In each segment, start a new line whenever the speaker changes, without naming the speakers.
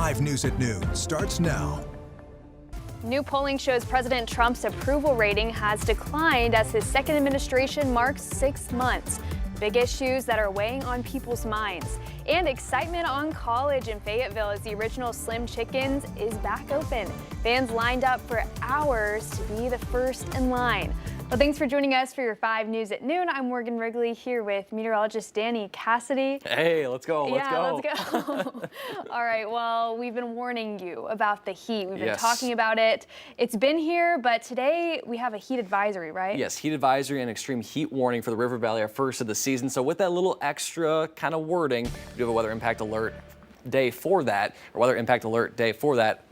5 News at Noon starts now.
New polling shows President Trump's approval rating has declined as his second administration marks 6 months. Big issues that are weighing on people's minds. And excitement on college in Fayetteville as the original Slim Chickens is back open. Fans lined up for hours to be the first in line. Well, thanks for joining us for your 5 News at Noon. I'm Morgan Wrigley here with meteorologist Danny Cassidy.
Hey, let's go. Let's
go. All right, well, we've been warning you about the heat. We've been talking about it. It's been here, but today we have a heat advisory, right?
Yes, heat advisory and extreme heat warning for the River Valley, our first of the season. So with that little extra kind of wording, we do have a weather impact alert day for that, or weather impact alert day for that.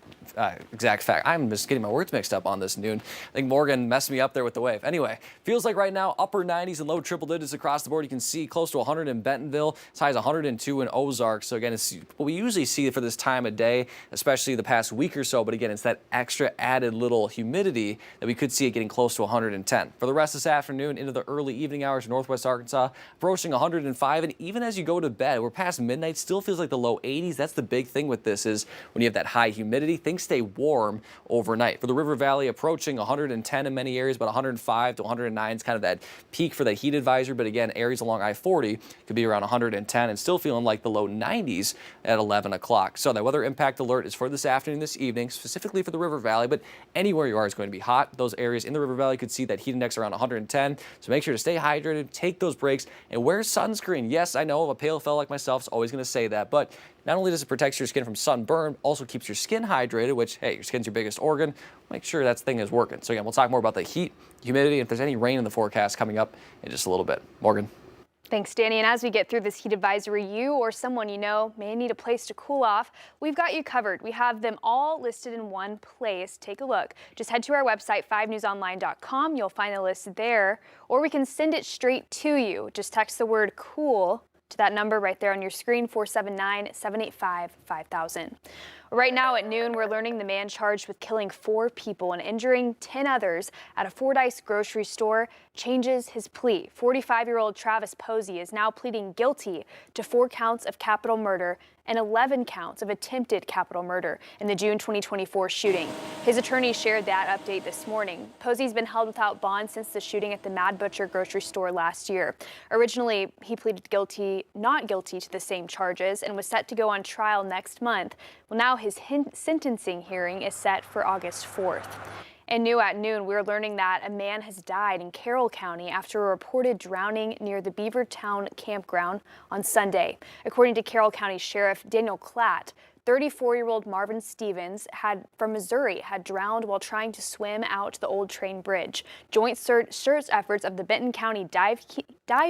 Exact fact. I'm just getting my words mixed up on this noon. I think Morgan messed me up there with the wave. Anyway, feels like right now upper 90s and low triple digits across the board. You can see close to 100 in Bentonville, as high as 102 in Ozark. So again, it's what we usually see for this time of day, especially the past week or so. But again, it's that extra added little humidity that we could see it getting close to 110. For the rest of this afternoon into the early evening hours, northwest Arkansas approaching 105. And even as you go to bed, we're past midnight, still feels like the low 80s. That's the big thing with this is when you have that high humidity, things stay warm overnight. For the River Valley, approaching 110 in many areas, but 105 to 109 is kind of that peak for that heat advisory. But again, areas along I-40 could be around 110 and still feeling like the low 90s at 11 o'clock. So that weather impact alert is for this afternoon, this evening, specifically for the River Valley, but anywhere you are is going to be hot. Those areas in the River Valley could see that heat index around 110. So make sure to stay hydrated, take those breaks, and wear sunscreen. Yes, I know a pale fella like myself is always going to say that, but not only does it protect your skin from sunburn, also keeps your skin hydrated, which, hey, your skin's your biggest organ. Make sure that thing is working. So again, we'll talk more about the heat, humidity, and if there's any rain in the forecast coming up in just a little bit. Morgan.
Thanks, Danny. And as we get through this heat advisory, you or someone you know may need a place to cool off. We've got you covered. We have them all listed in one place. Take a look. Just head to our website, 5newsonline.com. You'll find the list there, or we can send it straight to you. Just text the word cool to that number right there on your screen, 479-785-5000. Right now at noon, we're learning the man charged with killing 4 people and injuring 10 others at a Fordyce grocery store changes his plea. 45-year-old Travis Posey is now pleading guilty to 4 counts of capital murder and 11 counts of attempted capital murder in the June 2024 shooting. His attorney shared that update this morning. Posey's been held without bond since the shooting at the Mad Butcher grocery store last year. Originally, he pleaded not guilty to the same charges and was set to go on trial next month. Well, now his sentencing hearing is set for August 4th. And new at noon, we're learning that a man has died in Carroll County after a reported drowning near the Beavertown campground on Sunday. According to Carroll County Sheriff Daniel Klatt, 34-year-old Marvin Stevens from Missouri had drowned while trying to swim out to the Old Train Bridge. Joint search efforts of the Benton County Dive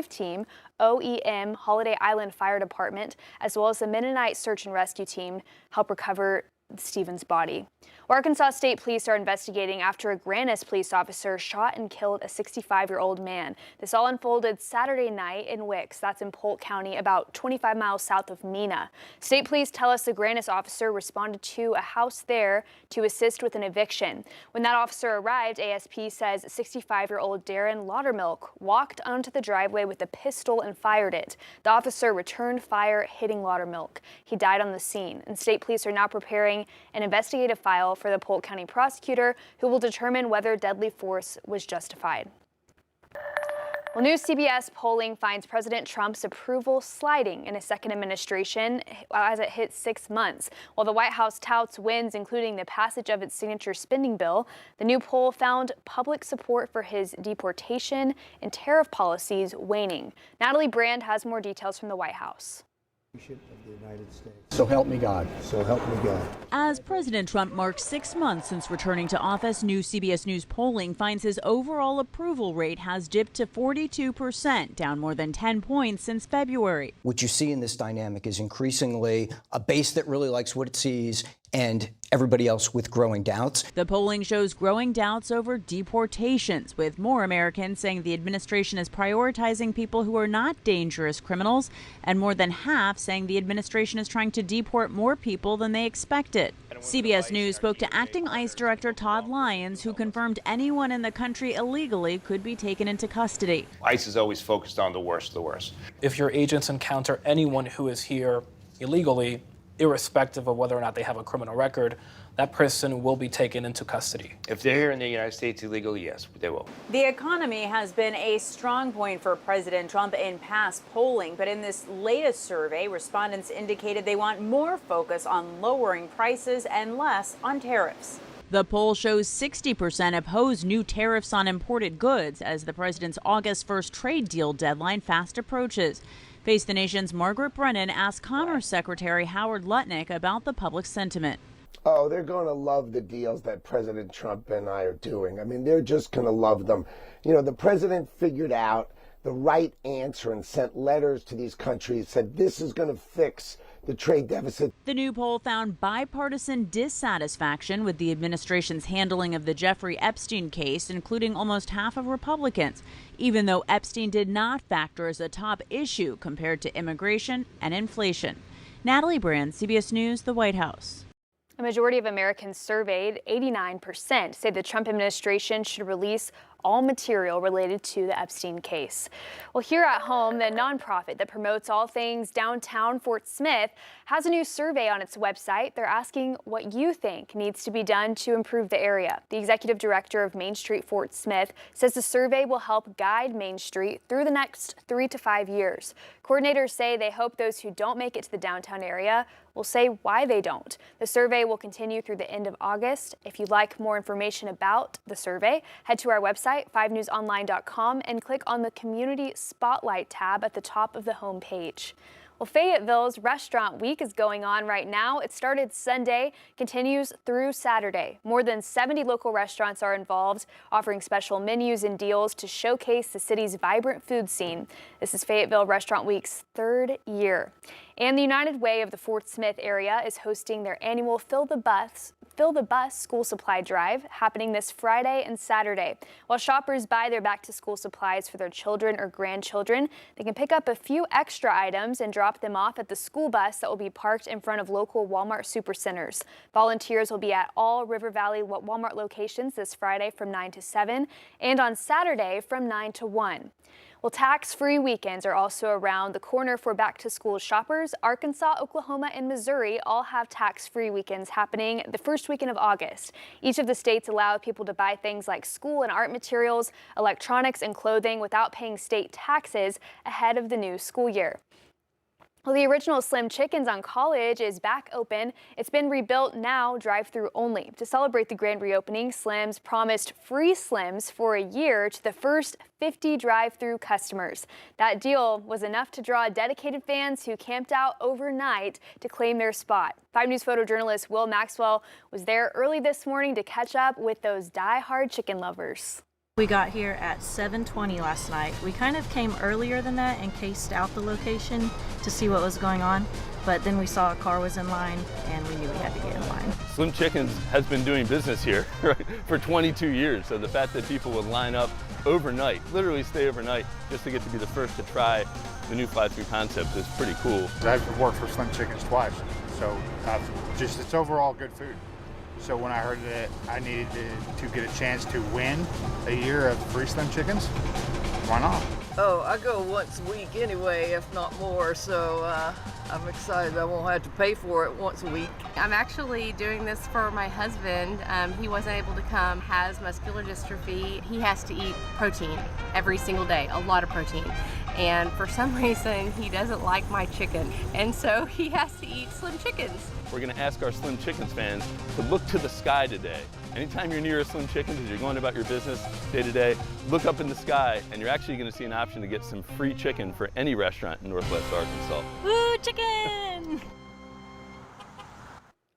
Team, OEM, Holiday Island Fire Department, as well as the Mennonite Search and Rescue Team help recover Stevens' body. Arkansas State Police are investigating after a Grannis police officer shot and killed a 65-year-old man. This all unfolded Saturday night in Wicks. That's in Polk County, about 25 miles south of Mena. State police tell us the Grannis officer responded to a house there to assist with an eviction. When that officer arrived, ASP says 65-year-old Darren Laudermilk walked onto the driveway with a pistol and fired it. The officer returned fire, hitting Laudermilk. He died on the scene, and state police are now preparing an investigative file for the Polk County prosecutor, who will determine whether deadly force was justified. Well, new CBS polling finds President Trump's approval sliding in his second administration as it hits 6 months. While the White House touts wins, including the passage of its signature spending bill, the new poll found public support for his deportation and tariff policies waning. Natalie Brand has more details from the White House.
Of the United States. So help me God. So help me God.
As President Trump marks 6 months since returning to office, new CBS News polling finds his overall approval rate has dipped to 42%, down more than 10 points since February.
What you see in this dynamic is increasingly a base that really likes what it sees and everybody else with growing doubts.
The polling shows growing doubts over deportations, with more Americans saying the administration is prioritizing people who are not dangerous criminals, and more than half saying the administration is trying to deport more people than they expected. CBS News spoke to acting ICE Director Todd Lyons, who confirmed anyone in the country illegally could be taken into custody.
ICE is always focused on the worst of the worst.
If your agents encounter anyone who is here illegally,
irrespective of whether or not they have a criminal record, that person will be taken into custody.
If they're here in the United States illegally, yes, they will.
The economy has been a strong point for President Trump in past polling, but in this latest survey, respondents indicated they want more focus on lowering prices and less on tariffs. The poll shows 60% oppose new tariffs on imported goods as the president's August 1st trade deal deadline fast approaches. Face the Nation's Margaret Brennan asked Commerce Secretary Howard Lutnick about the public sentiment.
Oh, they're going to love the deals that President Trump and I are doing. I mean, they're just going to love them. You know, the president figured out the right answer and sent letters to these countries, said this is going to fix the trade deficit.
The new poll found bipartisan dissatisfaction with the administration's handling of the Jeffrey Epstein case, including almost half of Republicans, even though Epstein did not factor as a top issue compared to immigration and inflation. Natalie Brand, CBS News, the White House.
A majority of Americans surveyed, 89%, say the Trump administration should release all material related to the Epstein case. Well, Here at Home, the nonprofit that promotes all things downtown Fort Smith, has a new survey on its website. They're asking what you think needs to be done to improve the area. The executive director of Main Street Fort Smith says the survey will help guide Main Street through the next 3 to 5 years. Coordinators say they hope those who don't make it to the downtown area will say why they don't. The survey will continue through the end of August. If you'd like more information about the survey, head to our website, 5newsonline.com, and click on the Community Spotlight tab at the top of the homepage. Well, Fayetteville's Restaurant Week is going on right now. It started Sunday, continues through Saturday. More than 70 local restaurants are involved, offering special menus and deals to showcase the city's vibrant food scene. This is Fayetteville Restaurant Week's 3rd year. And the United Way of the Fort Smith area is hosting their annual Fill the Bus school supply drive, happening this Friday and Saturday. While shoppers buy their back-to-school supplies for their children or grandchildren, they can pick up a few extra items and drop them off at the school bus that will be parked in front of local Walmart supercenters. Volunteers will be at all River Valley Walmart locations this Friday from 9 to 7 and on Saturday from 9 to 1. Well, tax-free weekends are also around the corner for back-to-school shoppers. Arkansas, Oklahoma, and Missouri all have tax-free weekends happening the first weekend of August. Each of the states allow people to buy things like school and art materials, electronics, and clothing without paying state taxes ahead of the new school year. Well, the original Slim Chickens on College is back open. It's been rebuilt now, drive-through only. To celebrate the grand reopening, Slim's promised free Slims for a year to the first 50 drive-through customers. That deal was enough to draw dedicated fans who camped out overnight to claim their spot. 5 News photojournalist Will Maxwell was there early this morning to catch up with those die-hard chicken lovers.
We got here at 7:20 last night. We kind of came earlier than that and cased out the location to see what was going on, but then we saw a car was in line and we knew we had to get in line.
Slim Chickens has been doing business here for 22 years, so the fact that people would line up overnight, literally stay overnight, just to get to be the first to try the new fly-through concept is pretty cool.
I've worked for Slim Chickens twice, so it's overall good food. So when I heard that I needed to get a chance to win a year of free Slim Chickens, why not?
Oh, I go once a week anyway, if not more, so I'm excited I won't have to pay for it once a week.
I'm actually doing this for my husband. He wasn't able to come, has muscular dystrophy. He has to eat protein every single day, a lot of protein. And for some reason, he doesn't like my chicken, and so he has to eat Slim Chickens.
We're going to ask our Slim Chickens fans to look to the sky today. Anytime you're near a Slim Chickens as you're going about your business day to day, look up in the sky and you're actually going to see an option to get some free chicken for any restaurant in Northwest Arkansas.
Woo, chicken!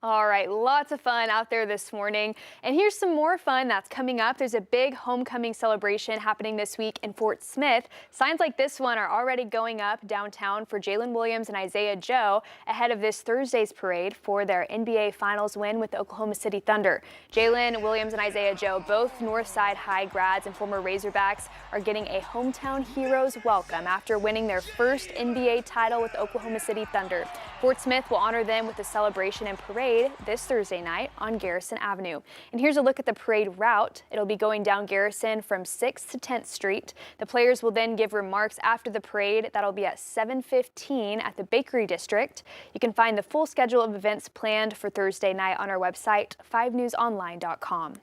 All right, lots of fun out there this morning. And here's some more fun that's coming up. There's a big homecoming celebration happening this week in Fort Smith. Signs like this one are already going up downtown for Jalen Williams and Isaiah Joe ahead of this Thursday's parade for their NBA Finals win with the Oklahoma City Thunder. Jalen Williams and Isaiah Joe, both Northside High grads and former Razorbacks, are getting a hometown hero's welcome after winning their first NBA title with the Oklahoma City Thunder. Fort Smith will honor them with a celebration and parade this Thursday night on Garrison Avenue. And here's a look at the parade route. It'll be going down Garrison from 6th to 10th Street. The players will then give remarks after the parade. That'll be at 7:15 at the Bakery District. You can find the full schedule of events planned for Thursday night on our website, 5newsonline.com.